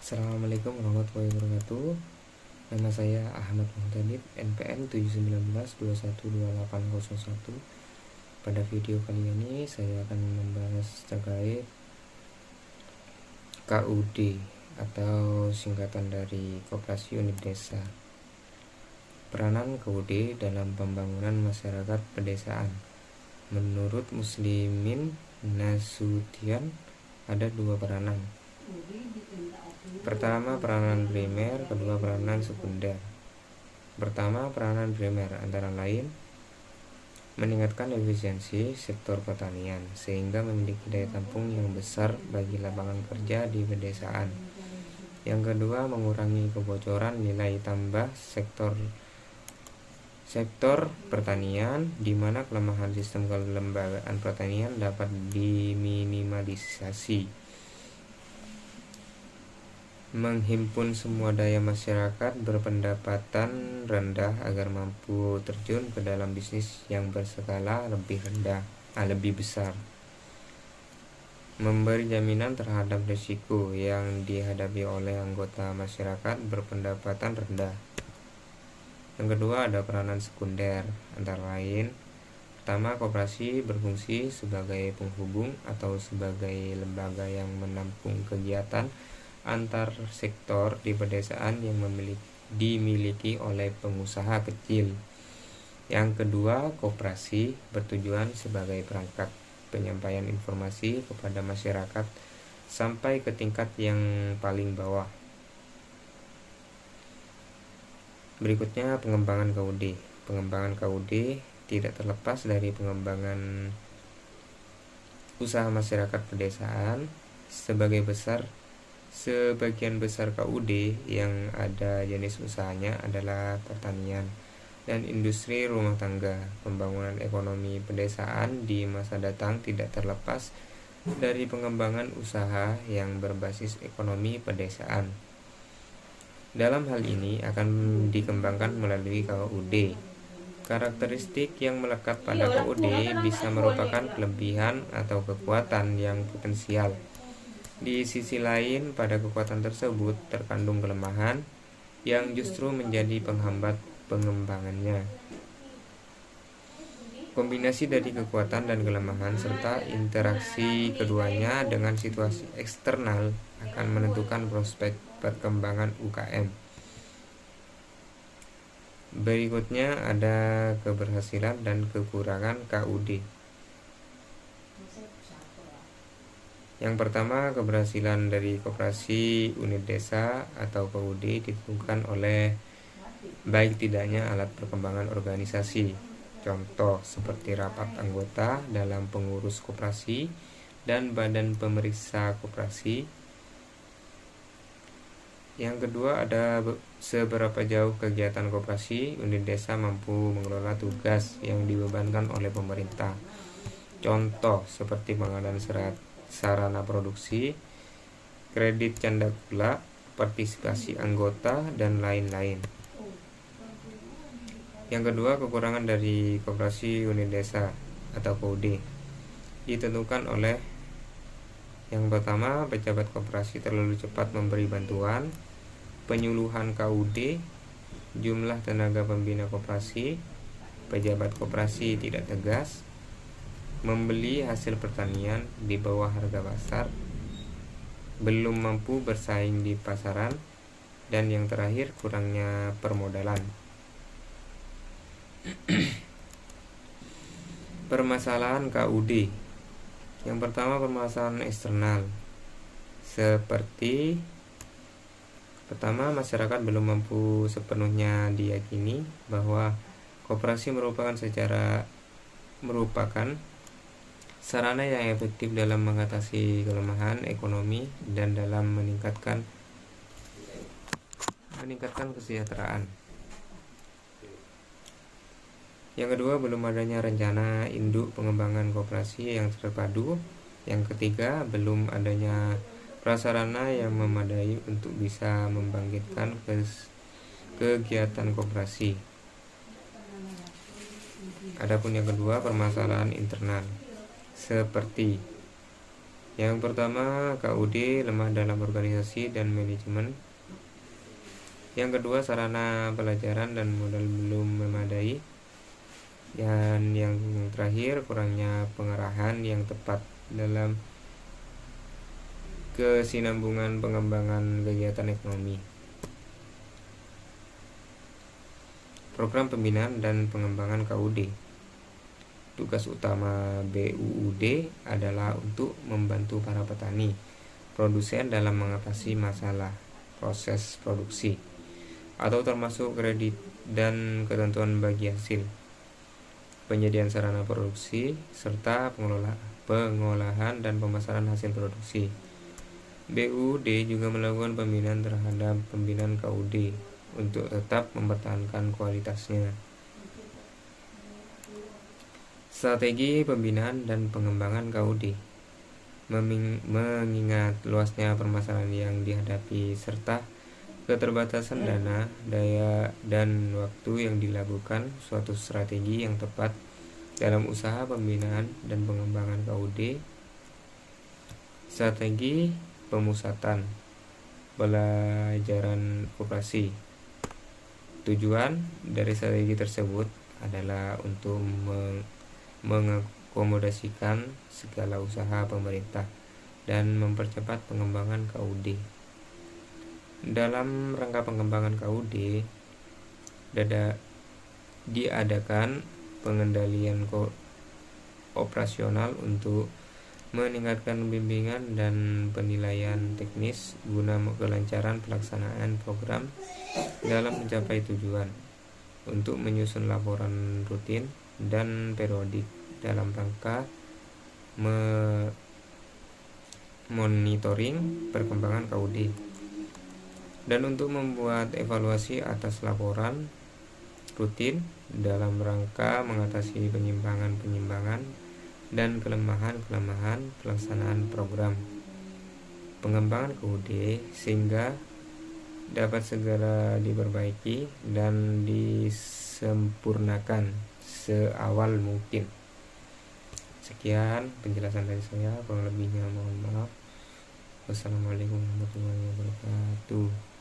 Assalamualaikum warahmatullahi wabarakatuh. Nama saya Ahmad Muhtadid, NPM 719212801. Pada video kali ini saya akan membahas terkait KUD atau singkatan dari Koperasi Unit Desa. Peranan KUD dalam pembangunan masyarakat pedesaan. Menurut Muslimin Nasution ada dua peranan. Pertama, peranan primer, kedua peranan sekunder. Pertama, peranan primer antara lain meningkatkan efisiensi sektor pertanian sehingga memiliki daya tampung yang besar bagi lapangan kerja di pedesaan. Yang kedua, mengurangi kebocoran nilai tambah sektor pertanian, di mana kelemahan sistem kelembagaan pertanian dapat diminimalisasi. Menghimpun semua daya masyarakat berpendapatan rendah agar mampu terjun ke dalam bisnis yang berskala lebih besar. Memberi jaminan terhadap risiko yang dihadapi oleh anggota masyarakat berpendapatan rendah. Yang kedua, ada peranan sekunder, antara lain pertama, koperasi berfungsi sebagai penghubung atau sebagai lembaga yang menampung kegiatan antar sektor di pedesaan yang dimiliki oleh pengusaha kecil. Yang kedua, koperasi bertujuan sebagai perangkat penyampaian informasi kepada masyarakat sampai ke tingkat yang paling bawah. Berikutnya, pengembangan KUD. Pengembangan KUD tidak terlepas dari pengembangan usaha masyarakat pedesaan. Sebagian besar KUD yang ada jenis usahanya adalah pertanian dan industri rumah tangga. Pembangunan ekonomi pedesaan di masa datang tidak terlepas dari pengembangan usaha yang berbasis ekonomi pedesaan. Dalam hal ini akan dikembangkan melalui KUD. Karakteristik yang melekat pada KUD bisa merupakan kelebihan atau kekuatan yang potensial. Di sisi lain, pada kekuatan tersebut terkandung kelemahan yang justru menjadi penghambat pengembangannya. Kombinasi dari kekuatan dan kelemahan serta interaksi keduanya dengan situasi eksternal akan menentukan prospek perkembangan UKM. Berikutnya ada keberhasilan dan kekurangan KUD. Yang pertama, keberhasilan dari Koperasi Unit Desa atau KUD ditentukan oleh baik tidaknya alat perkembangan organisasi. Contoh seperti rapat anggota dalam pengurus koperasi dan badan pemeriksa koperasi. Yang kedua, ada seberapa jauh kegiatan koperasi unit desa mampu mengelola tugas yang dibebankan oleh pemerintah. Contoh seperti pengadaan sarana produksi, kredit canda gula, partisipasi anggota, dan lain-lain. Yang kedua, kekurangan dari koperasi unit desa atau KUD ditentukan oleh yang pertama, pejabat koperasi terlalu cepat memberi bantuan, penyuluhan KUD, jumlah tenaga pembina koperasi, pejabat koperasi tidak tegas, membeli hasil pertanian di bawah harga pasar, belum mampu bersaing di pasaran, dan yang terakhir, kurangnya permodalan. Permasalahan KUD. Yang pertama, permasalahan eksternal. Seperti pertama, masyarakat belum mampu sepenuhnya diyakini bahwa koperasi merupakan sarana yang efektif dalam mengatasi kelemahan ekonomi dan dalam meningkatkan kesejahteraan. Yang kedua, belum adanya rencana induk pengembangan koperasi yang terpadu. Yang ketiga, belum adanya prasarana yang memadai untuk bisa membangkitkan kegiatan koperasi. Adapun yang kedua, permasalahan internal seperti Yang pertama, KUD lemah dalam organisasi dan manajemen. Yang kedua, sarana pelajaran dan modal belum memadai. Dan yang terakhir, kurangnya pengarahan yang tepat dalam kesinambungan pengembangan kegiatan ekonomi. Program pembinaan dan pengembangan KUD. Tugas utama BUUD adalah untuk membantu para petani, produsen dalam mengatasi masalah proses produksi, atau termasuk kredit dan ketentuan bagi hasil, penyediaan sarana produksi, serta pengolahan dan pemasaran hasil produksi. BUUD juga melakukan pembinaan terhadap pembinaan KUD untuk tetap mempertahankan kualitasnya. Strategi pembinaan dan pengembangan KUD. Mengingat luasnya permasalahan yang dihadapi serta keterbatasan dana, daya, dan waktu yang dilakukan suatu strategi yang tepat dalam usaha pembinaan dan pengembangan KUD. Strategi pemusatan pelajaran koperasi. Tujuan dari strategi tersebut adalah untuk mengakomodasikan segala usaha pemerintah dan mempercepat pengembangan KUD. Dalam rangka pengembangan KUD, diadakan pengendalian operasional untuk meningkatkan bimbingan dan penilaian teknis guna kelancaran pelaksanaan program dalam mencapai tujuan, untuk menyusun laporan rutin dan periodik dalam rangka monitoring perkembangan KUD, dan untuk membuat evaluasi atas laporan rutin dalam rangka mengatasi penyimpangan-penyimpangan dan kelemahan-kelemahan pelaksanaan program pengembangan KUD sehingga dapat segera diperbaiki dan disempurnakan seawal mungkin. Sekian penjelasan dari saya, kurang lebihnya mohon maaf. Wassalamualaikum warahmatullahi wabarakatuh.